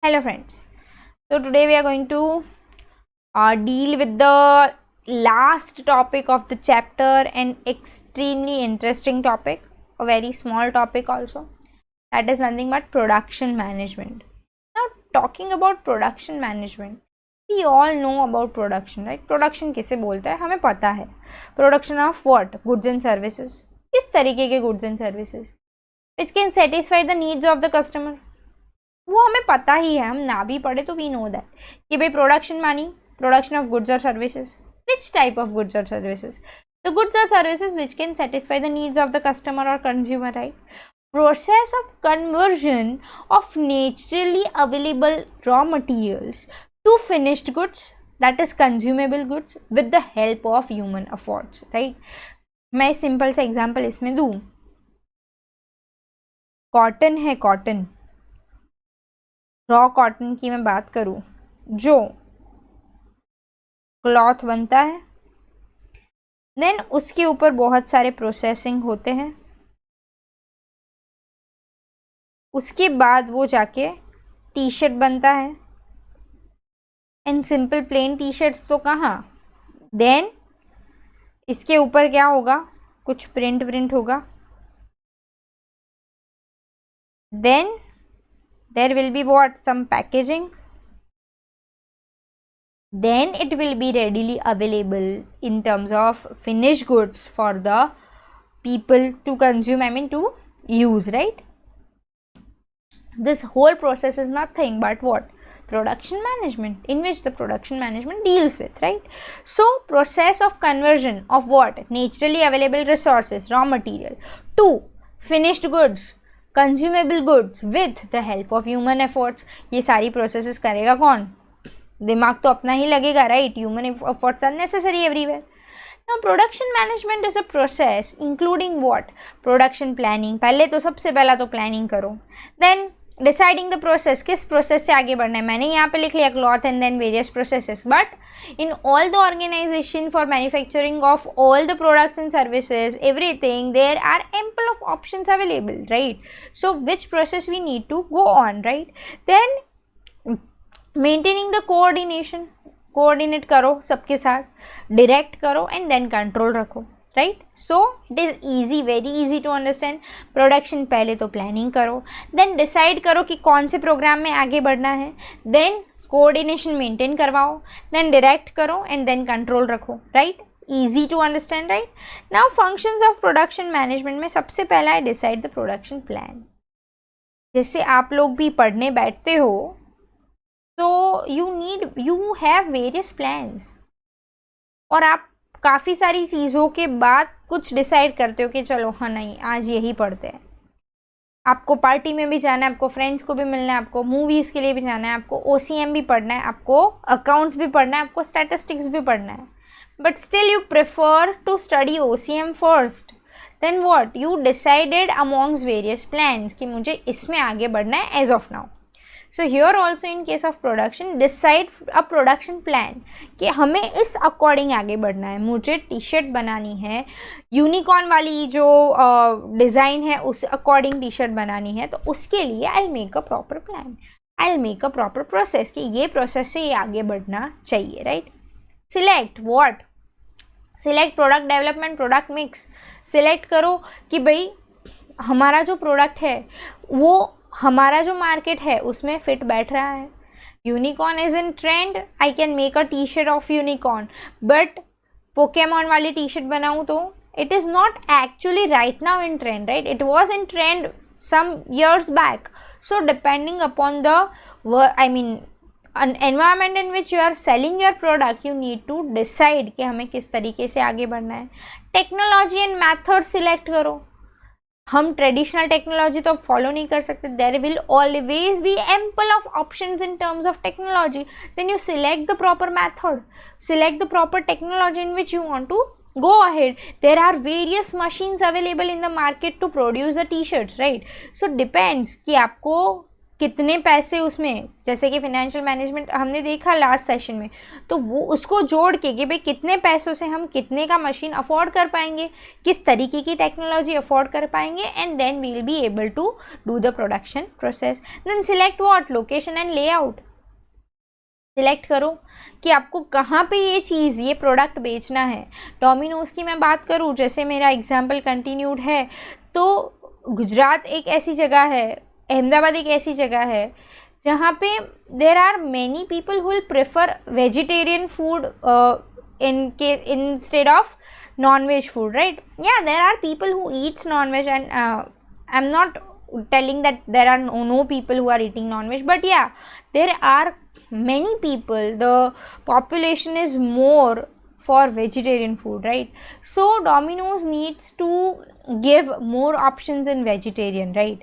Hello friends. So today we are going to deal with the last topic of the chapter, an extremely interesting topic, a very small topic also. That is nothing but production management. Now talking about production management, we all know about production, right? Production किसे बोलते हैं हमें पता है. Production of what? Goods and services. किस तरीके के goods and services which can satisfy the needs of the customer. वो हमें पता ही है, हम ना भी पढ़े तो वी नो दैट कि भाई प्रोडक्शन मानी प्रोडक्शन ऑफ गुड्स और services. Which type of goods और सर्विसेज? द गुड्स और services which can satisfy the needs of the customer और consumer, right? Process of conversion of naturally available raw materials to finished goods, that is consumable goods, with the help of human efforts, right? मैं simple सा example इसमें दूं. Cotton है, cotton, raw cotton की मैं बात करूं, जो क्लॉथ बनता है, देन उसके ऊपर बहुत सारे प्रोसेसिंग होते हैं, उसके बाद वो जाके टी शर्ट बनता है. And simple plain T shirts तो कहाँ, देन इसके ऊपर क्या होगा, कुछ प्रिंट होगा, then there will be what, some packaging, then it will be readily available in terms of finished goods for the people to consume, I mean to use, right? This whole process is nothing but what? Production management, in which the production management deals with, right? So process of conversion of what? Naturally available resources, raw material, to finished goods, consumable goods with the help of human efforts. ये सारी processes करेगा कौन? दिमाग तो अपना ही लगेगा, right? Human efforts are necessary everywhere. Now production management is a process including what? Production planning. पहले तो सबसे पहला तो प्लानिंग करो, देन डिसाइडिंग द प्रोसेस, किस प्रोसेस से आगे बढ़ना है. मैंने यहाँ पे लिख लिया cloth and then various processes, but in all the organisation for manufacturing of all the products and services everything there are ample of options available, right? So which process we need to go on, right? Then maintaining the coordination, coordinate करो सबके साथ, direct करो and then control रखो, right? So it is easy, very easy to understand. Production पहले तो planning करो, then decide करो कि कौन से प्रोग्राम में आगे बढ़ना है, देन कोऑर्डिनेशन मेंटेन करवाओ, देन डायरेक्ट करो एंड देन कंट्रोल रखो, right? Easy to understand, right? Now functions of production management में सबसे पहला है डिसाइड द प्रोडक्शन प्लान. जैसे आप लोग भी पढ़ने बैठते हो तो यू हैव वेरियस प्लान्स, और आप काफ़ी सारी चीज़ों के बाद कुछ डिसाइड करते हो कि चलो हाँ नहीं आज यही पढ़ते हैं. आपको पार्टी में भी जाना है, आपको फ्रेंड्स को भी मिलना है, आपको मूवीज़ के लिए भी जाना है, आपको OCM भी पढ़ना है, आपको अकाउंट्स भी पढ़ना है, आपको स्टैटिस्टिक्स भी पढ़ना है, but still you prefer to study OCM first. Then what? You decided amongst various plans कि मुझे इसमें आगे बढ़ना है as of now. So here also in case of production decide a production plan कि हमें इस अकॉर्डिंग आगे बढ़ना है. मुझे टी शर्ट बनानी है, यूनिकॉर्न वाली जो डिज़ाइन है उस अकॉर्डिंग टी शर्ट बनानी है, तो उसके लिए I make a proper plan, I make a proper process कि ये प्रोसेस से ये आगे बढ़ना चाहिए, right? Select what? Select product development, product mix. Select करो कि भाई हमारा जो प्रोडक्ट है वो हमारा जो मार्केट है उसमें फिट बैठ रहा है. Unicorn is in trend, I can make a T shirt of unicorn, but Pokemon वाली टी शर्ट बनाऊँ तो it is not actually right now in trend, right? It was in trend some years back. So depending upon the an environment in which you are selling your product, you need to decide कि हमें किस तरीके से आगे बढ़ना है. Technology and method select करो. हम ट्रेडिशनल टेक्नोलॉजी तो फॉलो नहीं कर सकते, there will always be ample of options in terms of technology. Then you select the proper method, select the proper technology in which you want to go ahead. There are various machines available in the market to produce the t-shirts, right? So depends कि आपको कितने पैसे उसमें, जैसे कि financial management हमने देखा last session में, तो वो उसको जोड़ के कि भाई कितने पैसों से हम कितने का मशीन अफोर्ड कर पाएंगे, किस तरीके की टेक्नोलॉजी अफोर्ड कर पाएंगे, and then we will be able to do the production process. Then select what, location and layout. Select करो कि आपको कहाँ पे ये चीज़, ये प्रोडक्ट बेचना है. डोमिनोज़ की मैं बात करूँ, जैसे मेरा एग्जाम्पल कंटिन्यूड है, तो गुजरात एक ऐसी जगह है, अहमदाबाद एक ऐसी जगह है जहाँ पे there are many people who will prefer vegetarian food instead of non-veg food, right? Yeah, there are people who eats non-veg, and I'm not telling that there are no people who are eating non-veg, but yeah, there are many people. The population is more for vegetarian food, right? So Domino's needs to give more options in vegetarian, right?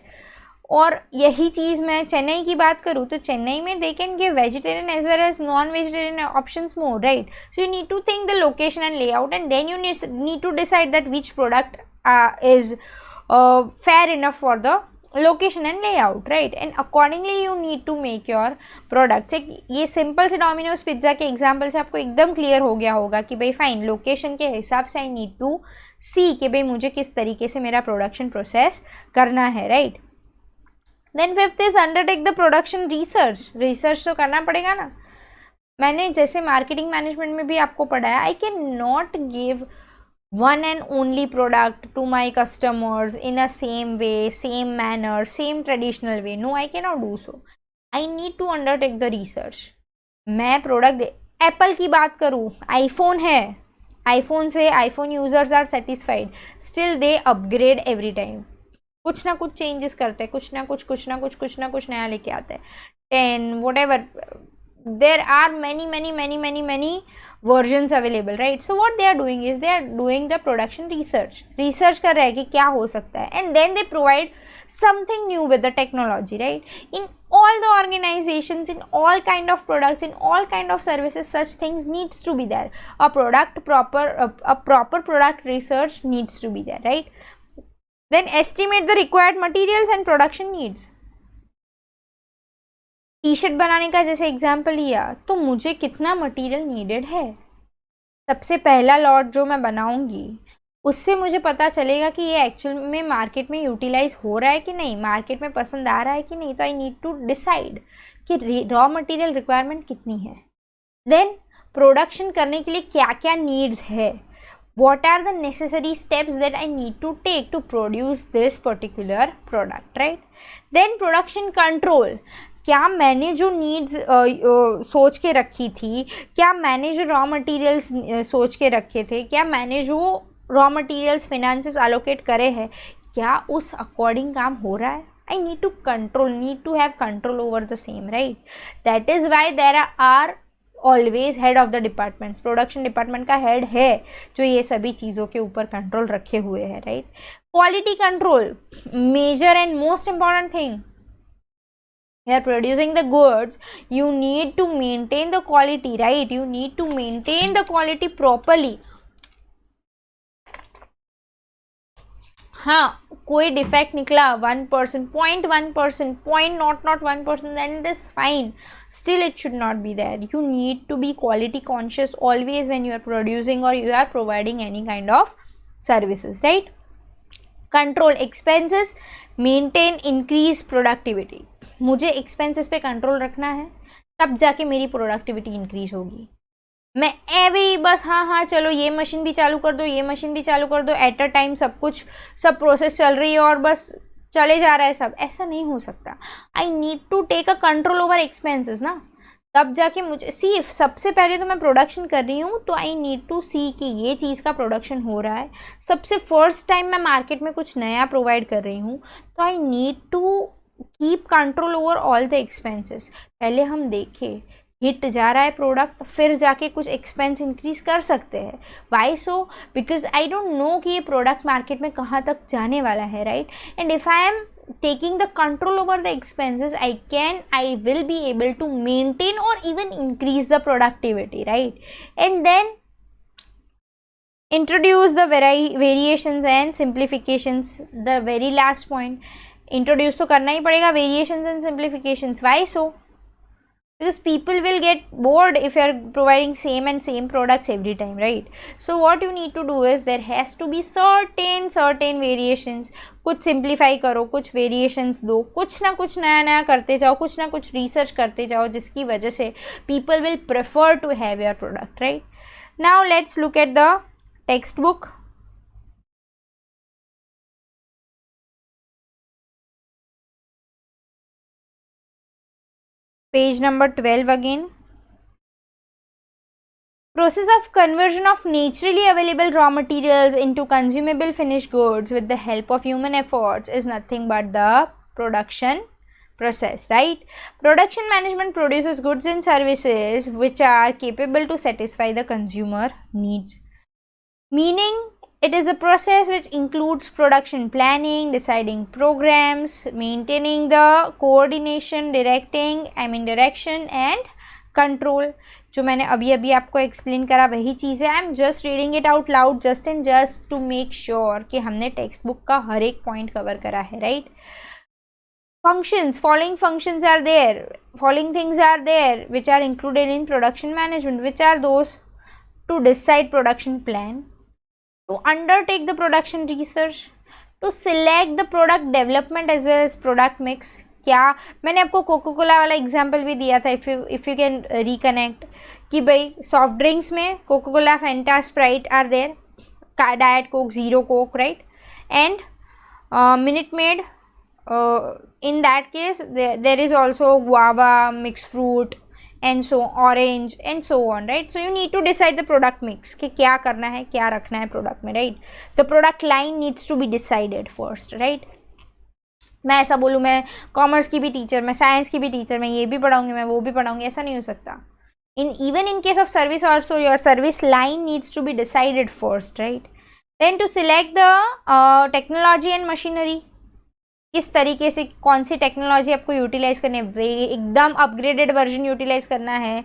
और यही चीज़ मैं चेन्नई की बात करूँ तो चेन्नई में they can give vegetarian as well as non vegetarian options more, right? So you need to think the location and layout, and then you need to decide that which product is fair enough for the location and layout, right? And accordingly you need to make your products. ये simple से Domino's pizza के example से आपको एकदम clear हो गया होगा कि भाई फाइन, लोकेशन के हिसाब से आई नीड टू सी कि भाई मुझे किस तरीके से मेरा प्रोडक्शन प्रोसेस करना है, right? Then fifth is undertake the production research. Research तो करना पड़ेगा ना. मैंने जैसे मार्केटिंग मैनेजमेंट में भी आपको पढ़ाया, I can not give one and only product to my customers in a same way, same manner, same traditional way. No, I cannot do so. I need to undertake the research. मैं product, Apple की बात करूँ, iPhone है, iPhone से iPhone users are satisfied, still they upgrade every time. कुछ ना कुछ changes करते हैं, कुछ ना कुछ नया लेके आते हैं. 10 whatever, there are many versions available, right? So what they are doing is they are doing the production research कर रहे हैं कि क्या हो सकता है, and then they provide something new with the technology, right? In all the organizations, in all kind of products, in all kind of services, such things needs to be there. A proper product research needs to be there, right? Then estimate the required materials and production needs. T shirt बनाने का जैसे example लिया, तो मुझे कितना material needed है. सबसे पहला लॉट जो मैं बनाऊंगी उससे मुझे पता चलेगा कि ये एक्चुअल में मार्केट में यूटिलाइज हो रहा है कि नहीं, मार्केट में पसंद आ रहा है कि नहीं. तो आई नीड टू डिसाइड कि रॉ मटेरियल रिक्वायरमेंट कितनी है. देन प्रोडक्शन करने के लिए क्या क्या नीड्स है, what are the necessary steps that I need to take to produce this particular product, right? Then production control. क्या मैंने जो नीड्स सोच के रखी थी, क्या मैंने जो रॉ मटेरियल्स सोच के रखे थे, क्या मैंने जो रॉ मटेरियल्स फिनेंसेस एलोकेट करे हैं, क्या उस अकॉर्डिंग काम हो रहा है? I need to have control over the same, right? That is why there are always head of the departments. Production department का हेड है जो ये सभी चीज़ों के ऊपर कंट्रोल रखे हुए हैं, right? Quality control, major and most important thing. You are producing the goods, you need to maintain the quality, right? You need to maintain the quality properly. हाँ, कोई डिफेक्ट निकला 1%, 0.1%, not 1%, then it is fine. Still it should not be there. You need to be quality conscious always when you are producing or you are providing any kind of services, right? Control expenses, maintain increase productivity. मुझे expenses पे control रखना है, तब जाके मेरी productivity increase होगी. मैं एवी बस हाँ चलो ये मशीन भी चालू कर दो, ये मशीन भी चालू कर दो, एट अ टाइम सब प्रोसेस चल रही है और बस चले जा रहा है सब, ऐसा नहीं हो सकता. I need to take a control over expenses ना, तब जाके मुझे सबसे पहले तो मैं प्रोडक्शन कर रही हूँ तो आई नीड टू सी कि ये चीज़ का प्रोडक्शन हो रहा है. सबसे फर्स्ट टाइम मैं मार्केट में कुछ नया प्रोवाइड कर रही हूँ तो I need to keep control over all the expenses. पहले हम देखें हिट जा रहा है प्रोडक्ट, फिर जाके कुछ एक्सपेंस इंक्रीज कर सकते हैं. Why so? Because I don't know कि ये प्रोडक्ट मार्केट में कहाँ तक जाने वाला है, right? And if I am taking the control over the expenses, I will be able to maintain or even increase the productivity, right? And then introduce the variations and simplifications. The very last point, introduce तो करना ही पड़ेगा variations and simplifications. Why so? Because people will get bored if you are providing same and same products every time, right? So what you need to do is there has to be certain variations. कुछ simplify करो, कुछ variations दो, कुछ ना कुछ नया नया करते जाओ, कुछ ना कुछ research करते जाओ, जिसकी वजह से people will prefer to have your product, right? Now let's look at the textbook. Page number 12 again. Process of conversion of naturally available raw materials into consumable finished goods with the help of human efforts is nothing but the production process, right? Production management produces goods and services which are capable to satisfy the consumer needs. Meaning, it is a process which includes production planning, deciding programs, maintaining the coordination, direction and control. जो मैंने अभी अभी आपको explain करा वही चीज़ है. I am just reading it out loud just to make sure कि हमने टेक्स्ट बुक का हर एक पॉइंट कवर करा है, right? Functions, following functions are there, following things are there which are included in production management. Which are those? To decide production plan, to undertake the production research, to select the product development as well as product mix. क्या मैंने आपको cocoa Cola वाला example भी दिया था, if you can reconnect, कि भाई soft drinks में Coca Cola, Fanta, Sprite are there, diet Coke, zero Coke, right? And Minute Maid, in that case there is also guava, mixed fruit and so orange and so on, right? So you need to decide the product mix कि क्या करना है, क्या रखना है product में, right? The product line needs to be decided first, right? मैं ऐसा बोलूँ, मैं कॉमर्स की भी टीचर, मैं साइंस की भी टीचर, मैं ये भी पढ़ाऊँगी, मैं वो भी पढ़ाऊँगी, ऐसा नहीं हो सकता. Even in case of service also, your service line needs to be decided first, right? Then to select the technology and machinery, किस तरीके से कौन सी टेक्नोलॉजी आपको यूटिलाइज करनी है, एकदम अपग्रेडेड वर्जन यूटिलाइज करना है,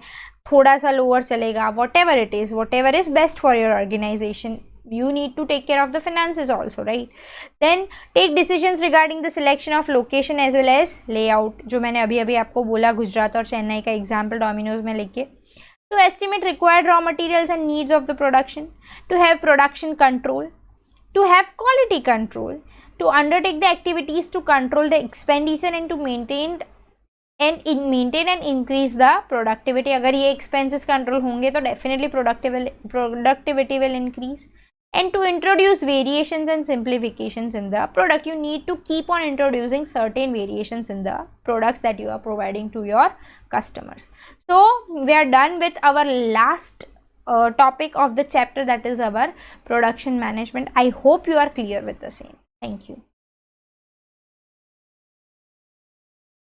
थोड़ा सा लोअर चलेगा, whatever is best for your organisation. You need to take care of the finances also, right? Then take decisions regarding the selection of location as well as layout. जो मैंने अभी अभी आपको बोला गुजरात और चेन्नई का एग्जाम्पल डोमिनोज में लेके. To estimate required raw materials and needs of the production, to have production control, to have quality control, to undertake the activities to control the expenditure and to maintain and increase the productivity. अगर ये expenses control होंगे तो definitely productivity will increase. And to introduce variations and simplifications in the product, you need to keep on introducing certain variations in the products that you are providing to your customers. So we are done with our last topic of the chapter, that is our production management. I hope you are clear with the same. Thank you.